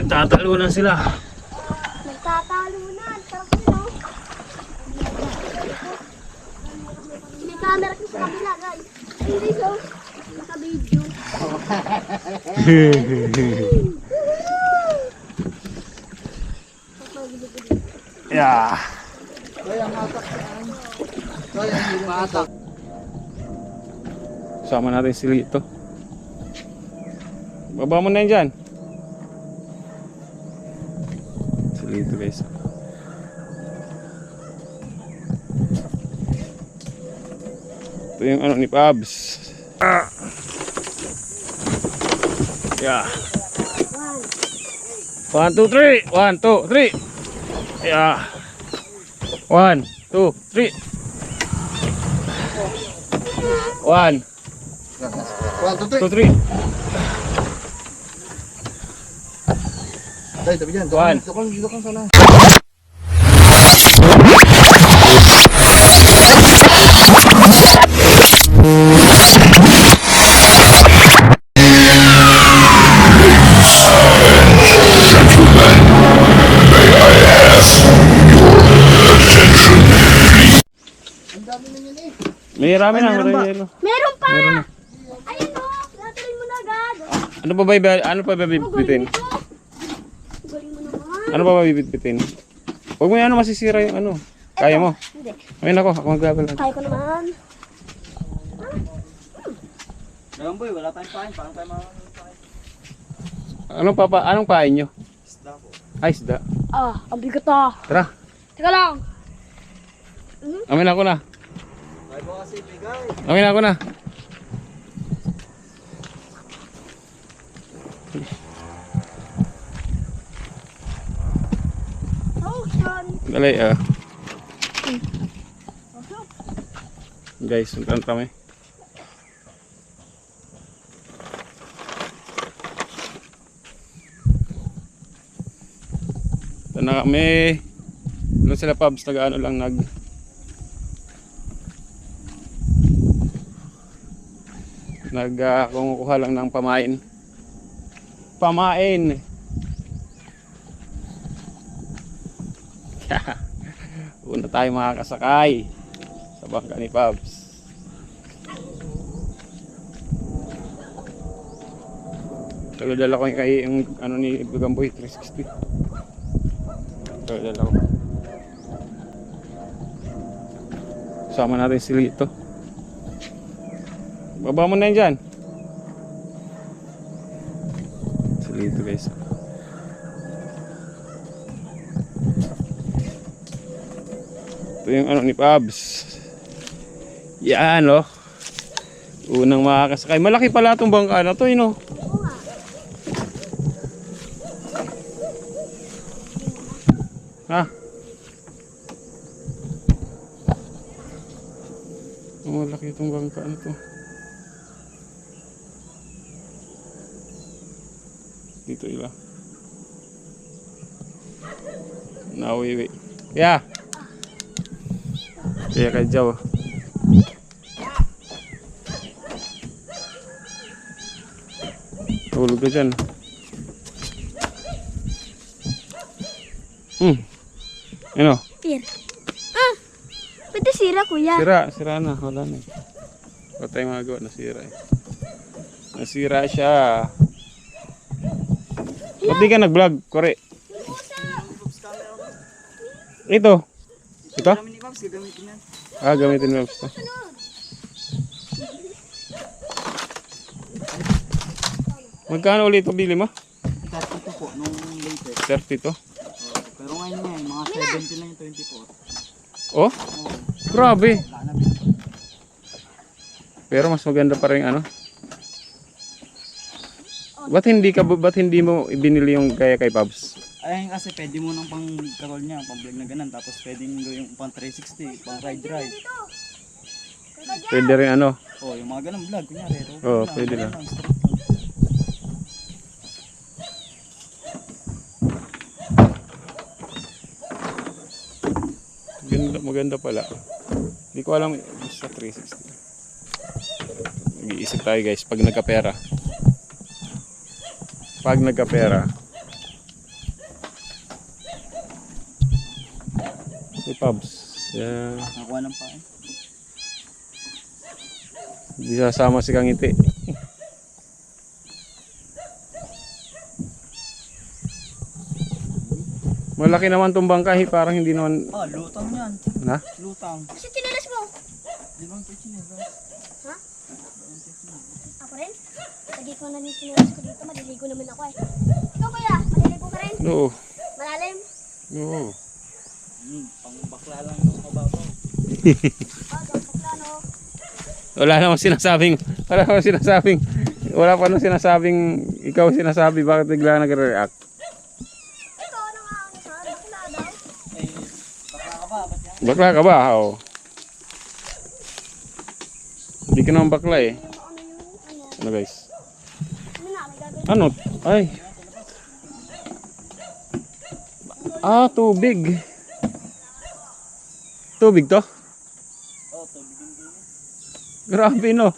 Nagtatalunan sila. Nagtatalunan. Sarap yun, no? May camera ko sa kabila, guys. Ay, hindi, so. Naka-video. Yeah. Sama natin si Lito. Baba mo na yan dyan. Si Lito, guys. Ito yung ano ni Pabs. Yeah. 1, 2, 3. 1, 2, 3. Yeah. 1, 2, 3. 1, 2, 3. Dahil, tabi dyan. Dito kang sana. May rami na, meron ba? Meron pa! Meron na. Ayun, no? Natuloy mo na agad. Ano pa ba bibitbitin? Galing mo naman. Ano pa ba bibitbitin? Huwag mo yung ano, masisira yung ano. Kaya mo? Hindi. Ayun ako magbabalag. Kaya ko naman. Meron boy, wala tayong pain. Paano tayo Anong pain nyo? Isda po. Ay, isda. Ah, ang bigat ah. Tara, Teka lang. amin ako na. Ay po kasi bigay. Amin ako na. Oh, son. Dali, guys, suntan kami. Ito na kami. Doon sila Pabs, nag-ano lang kumukuha lang ng pamain. Una tayo makakasakay sa bangka ni Pabs. Dala ko yung ano ni Bugamboy 360. Dala ko. Sama natin si Lito. Baba mo na yan dyan. Si Lito, guys. Ito yung ano ni Pabs. Yan, oh. Unang makakasakay. Malaki pala itong bangka na to, yun, oh. Ha? Malaki itong bangka na to. Dito ila. Nawiwi. Yeah. Kaya kay Jaw. Tulog ka dyan. Ano? Here. Ah! Pwede sira, kuya. Sira na. Wala na eh. Wala tayong magawa. Nasira eh. Nasira siya. Ba't di ka nag-vlog? Kore. Ito. Ito? Kami ni Pops, gagamitin yan. Gamitin mo ito. Magkano ulit ito bili mo? 32 po, nung latest. 32. Pero ngayon nga, mga 70 lang yung 24. Oh? Oo. Grabe. Wala na. Pero mas maganda pa rin ano. Ba't hindi mo ibinili yung kaya kay Pabs? Ayun kasi pwede mo nang pang karol niya, pang vlog na ganun. Tapos pwedeng gawin yung pang 360, pang ride drive. Pwede rin ano. Oh, yung mga ganun vlog, kunyari. Oo, pwede lang. Maganda pala. Hindi ko alam sa 360. Nag-iisip tayo guys pag nagkapera. Si Pabs. Yan. Nakuha ng pain. Hindi sasama si Kangiti. Malaki naman tong bangkahi, parang hindi naman, Ah, lutang yan. na? Lutang. Kasi tinilas mo. Di ba ang chinelas? Ha? Ako rin? Lagi ko na yung tinilas ko dito. Maliligo naman ako eh. Ikaw kuya, maliligo ka rin? Oo. Malalim? Oo. Pang bakla lang yung mababaw. Oh, gapok no. Wala namang sinasabing, wala pa nang sinasabing, ikaw sinasabi, bakit bigla nagre-react? Ikaw, ano nga ang sa bakla daw? Eh, bakla ka ba? Ba't yan? Bakla ka ba? Oo. Hindi ka naman bakla eh. Ano, Ano guys? ano na, may gagawin. Ano? Ay. Ah, tubig. Tubig to? Oh, tubig yung din. Grabe no.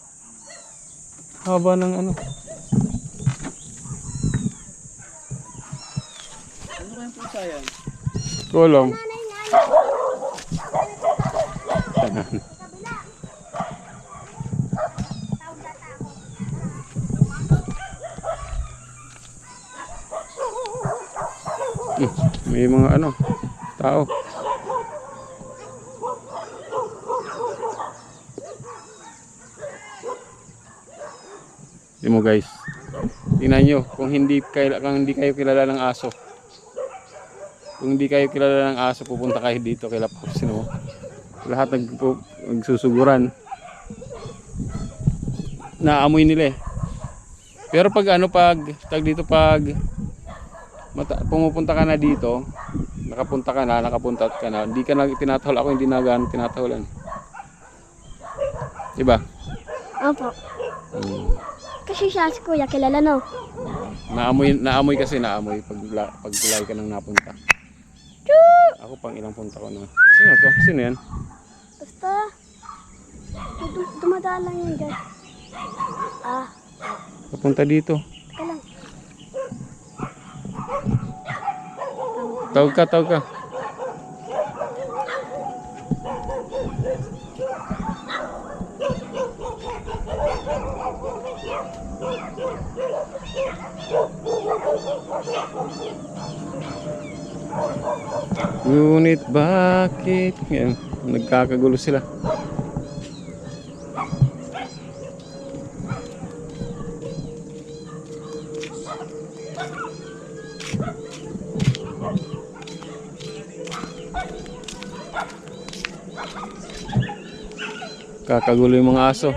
Haba ng ano. Ano kayang pusa yan? Kolong. Nanay nga. Kabila. Tawag na tao. May mga ano, tao. Tingnan mo guys. Tingnan nyo kung hindi kayo kilala ng aso. Kung hindi kayo kilala ng aso, pupunta kayo dito kay Lapops, no? Lahat nagsusuguran. Naamoy nila eh. Pero pag pumupunta ka na dito, nakapunta ka na, hindi ka na tinatahol. Ako hindi na gano'n tinataholan. Diba? Opo. Kasi siya si kuya, kilala no? Naamoy pag lagi ka nang napunta. Ako pang ilang punta ko na. Sino to? Sino yan? Basta, dumadaan lang yun guys. Ah, Papunta dito. teka lang. Tawag ka. Ngunit bakit? Yan, nagkakagulo sila. Kakagulo yung mga aso.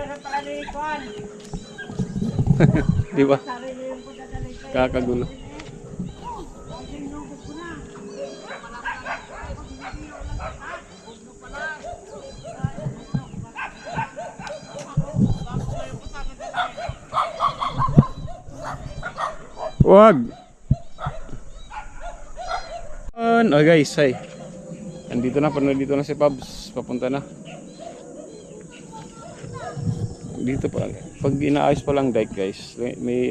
Di ba? Kakagulo. Wag. Oh guys, hi. Nandito na si Pabs, papunta na. Dito pa, pag inaayos pa lang dike guys, may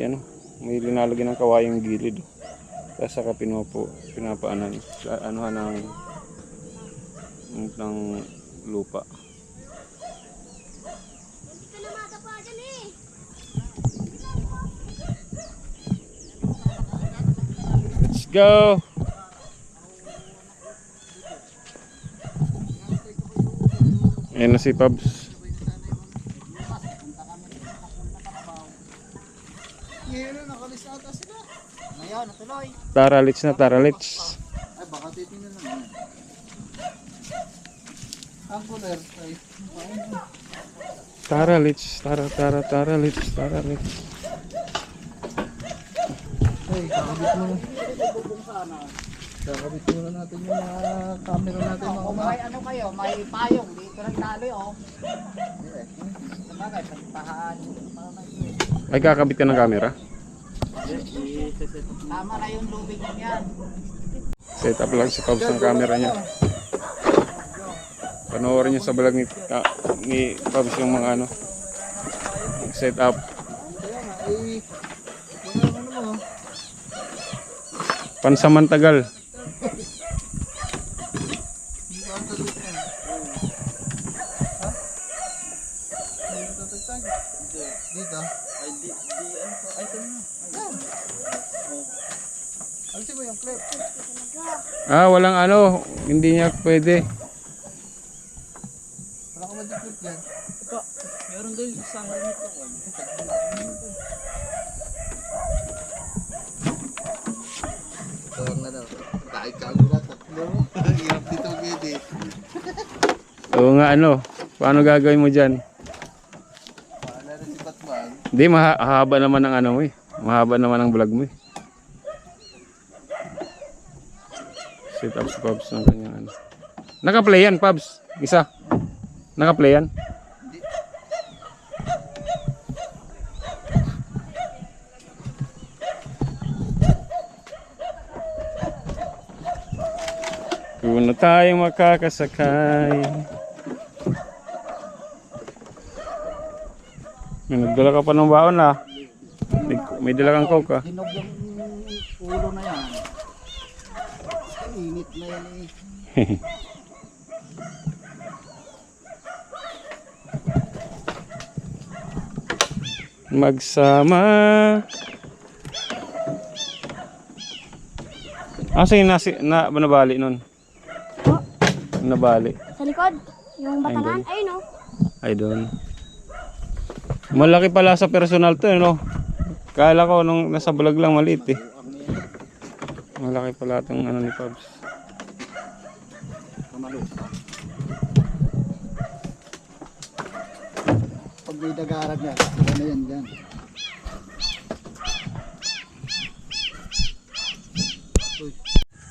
linalagyan ng kawayang gilid. Tapos saka pinapaanan ng lupa. Ito na mata pa dyan eh. Let's go. Ayan na si Pabs. Ngayon na, nakalis ata sila. Ngayon, natuloy. Taralits. Ay, baka titingnan naman. Ang kuler, ay. Taralits. Ay, kakabit muna natin yung mga camera natin. May ano kayo, may payong dito ng tali oh. Sabagay, pagpahaan. Ay, kakabit ka ng camera. Tama na yung lubig mo yan. Set up lang si Pabs ng camera niya. Panoorin niyo sa vlog ni Pabs yung mga set up. Kaya nga, ay, yung ano mo, Pansamantagal. Dito. Ay, di, ano to? Ay, ito na. Alisin mo yung clip. Walang ano, hindi niya pwede. Wala ka mag-clip yan. Ito, meron doon sa helmet ko. Tawag na daw. Kahit camera, tatlo. Hirap dito, Gede. Oo nga ano, paano gagawin mo dyan? Paala na si Batman. Hindi, mahaba naman ang ano mo eh. Mahaba naman ang vlog mo eh. Set up si Pabs ng kanyang ano. Naka-play yan, Pabs. Isa. Naka-play yan. Kung na tayong makakasakay. Nagdala ka pa ng baon na. May dala kang coke ah. Hinog yung ulo na yan. Init na yan eh. Magsama. Sige, nabali nun. Oh, Nabali. sa likod. Yung batangan. Ayun oh. Ay doon. Malaki pala sa personal to, no? Kala ko nung nasa vlog lang maliit eh. Malaki pala itong ano ni Pabs. Pag may dagarag na, ano yan dyan.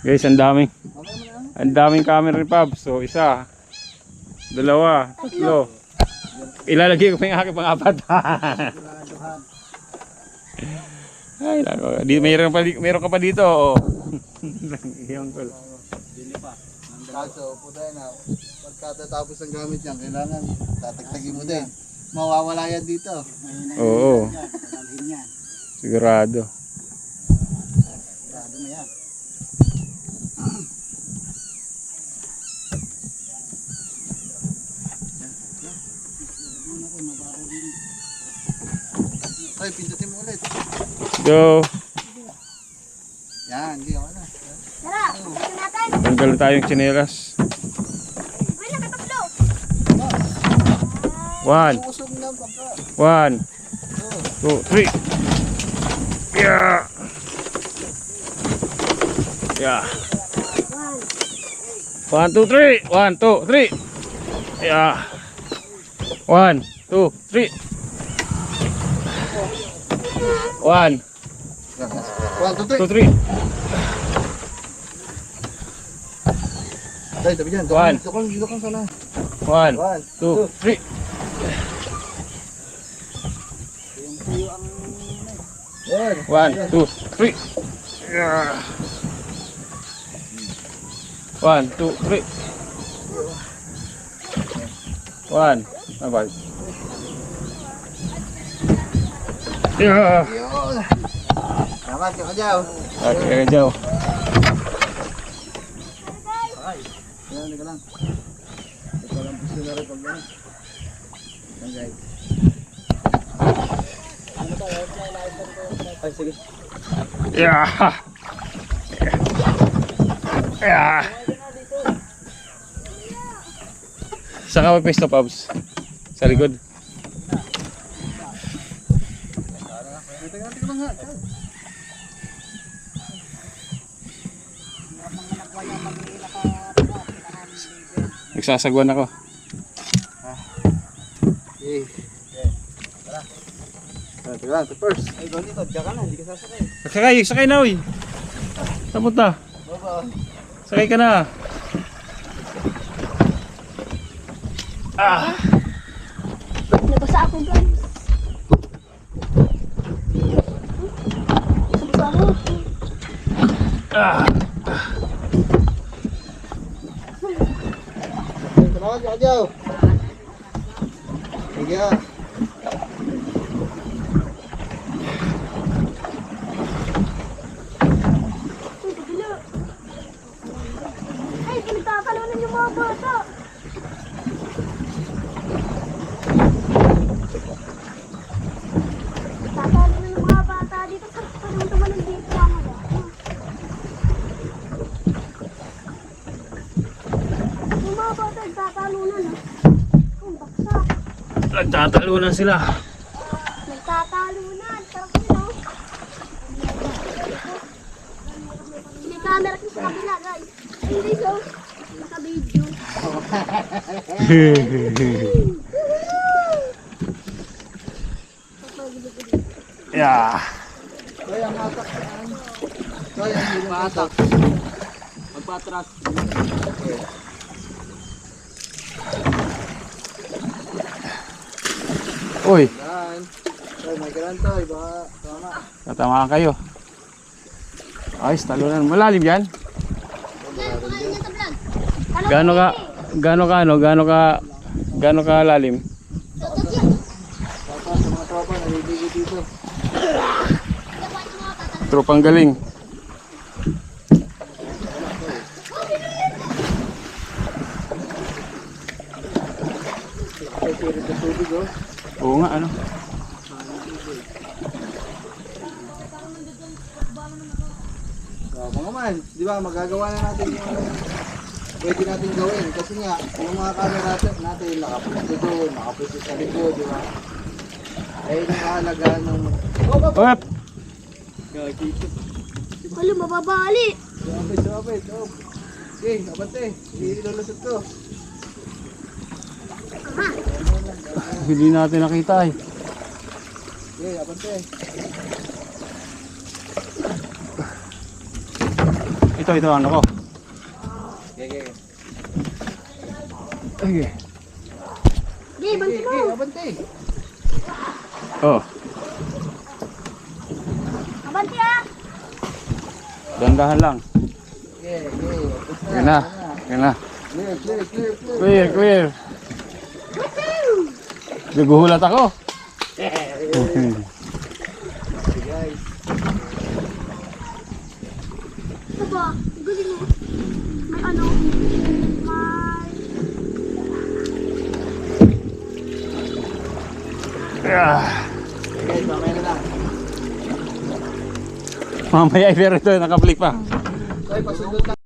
Guys, ang daming camera ni Pabs. So, isa, dalawa, tatlo. Ilalagay ko pa yung aking pang-apat. Ay, nako. Meron ka pa dito. Oh. Yung cool. Kaso, puta na. Pagkatatapos ng gamit yan, kailangan tatagtagin mo din. Mawawala yan dito. Oo, Dalhin yan. sigurado. Sarado na yan. Ay, pindutin mo ulit. Go. Yan, hindi ako na. Tara, ito natin. Tanggal na tayong tsinelas. Uy, nakatatlo. 1, Usog na baka. 1, 2, 3. Yeah. Yeah. 1, 2, 3. 1, 2, 3. Yeah. 1, 2, 3. 1, 1, 2, 2, 3. 3. Ay, tabi dyan. One. Dito kang sana. 1, 1, 2, 3. Yung tuyo ang... 1, 2, 3. Yeah. 1, 2, 3. 1. Bye. Yeah. Yun. Tama, ka dyan. Okay, Joe. Yan, ka lang. Ito lang gusto na rin pag yan. Yan, guys. Ay, sige. Yeah. Yeah. Saan ka magpesto, Pabs? Sa likod. Tingnan nga. Nagsasagwan ako. Okay. Tara lang, ito first. Ay, go dito. Diyan ka na. Hindi ka sasakay. Sakay na, uy. Saan punta? Baba. Sakay ka na. Nabasa ako, guys. Nabasa ako. Salamat, ka dyan. Sige. Uy, kabila. Ay, pinagkakalawanan yung mga bata. Tatalo na ng mga bata dito. Saan naman tumalang dito ang wala? Yung mga bata, tatalo na na. Ang baksak. Nagtatalunan sila. Nagtatalunan. Sarap yun, oh. May camera ko sa kabila, guys. Hindi, so. Naka-video. Yeah. Kaya ang atak yan. Kaya ang hindi atak. Magpatras. Uy, Yan. Ay, may garantoy. Baka tama. tatamaan kayo. Ayos, talunan. Malalim yan? Yan, pakain niya sa vlog. Gaano ka lalim? Tutok yan. Tapos sa mga tropa, naliligo dito. Tropang galing. Ay, sirit sa tubig, oh. Oo nga, ano? So, mga man, di ba, magagawa na natin yung ano, pwede natin gawin. Kasi nga, yung mga camera natin, nakapusto doon, nakapusto sa likod, di ba? Ayun yung kahalagaan ng... Up! Wala, mababali. Sabit. Oh. Okay, abante. Ilulusot ko. Hindi natin nakita eh. Okay, abante. Ito, ano ko? Okay. Okay. Di, banti mo. Abante. Oh, Abanti, ah. dandahan lang. Okay. Yan na. Yan na. Clear. Clear. Naguhulat ako. Guys. Ito ba? Galing mo. May ano? Guys, mamaya na lang. Mamaya pero ito, naka-flick pa. Ay, pasundot lang.